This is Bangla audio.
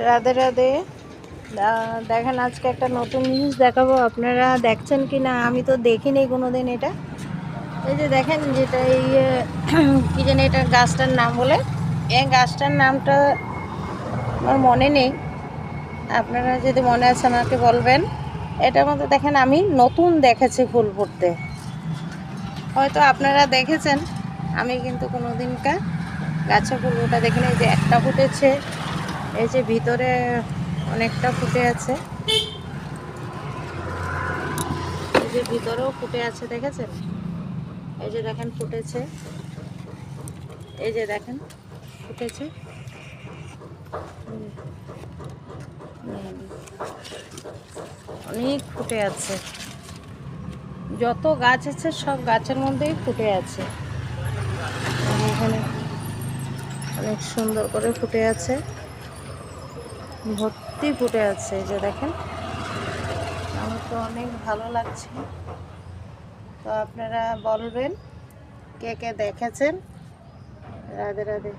রাধে রাধে। দেখেন আজকে একটা নতুন জিনিস দেখাবো, আপনারা দেখছেন কি না আমি তো দেখিনি কোনোদিন এটা। এই যে দেখেন যেটা এই কি জানি এটা গাছটার নাম বলে, এই গাছটার নামটা আমার মনে নেই, আপনারা যদি মনে আছে আমাকে বলবেন। এটার মধ্যে দেখেন আমি নতুন দেখেছি ফুল ফুটতে, হয়তো আপনারা দেখেছেন, আমি কিন্তু কোনোদিনকার গাছে ফুল ওটা দেখিনি। এই যে একটা ফুটেছে, এই যে ভিতরে অনেকটা ফুটে আছে, এই যে ভিতরেও ফুটে আছে দেখেছেন, এই যে দেখেন ফুটেছে, এই যে দেখেন ফুটেছে, অনেক ফুটে আছে, যত গাছ আছে সব গাছের মধ্যেই ফুটে আছে। এখানে অনেক সুন্দর করে ফুটে আছে, ভর্তি ফুটে আছে, এই যে দেখেন, আমার তো অনেক ভালো লাগছে। তো আপনারা বলবেন কে কে দেখেছেন। রাধে রাধে।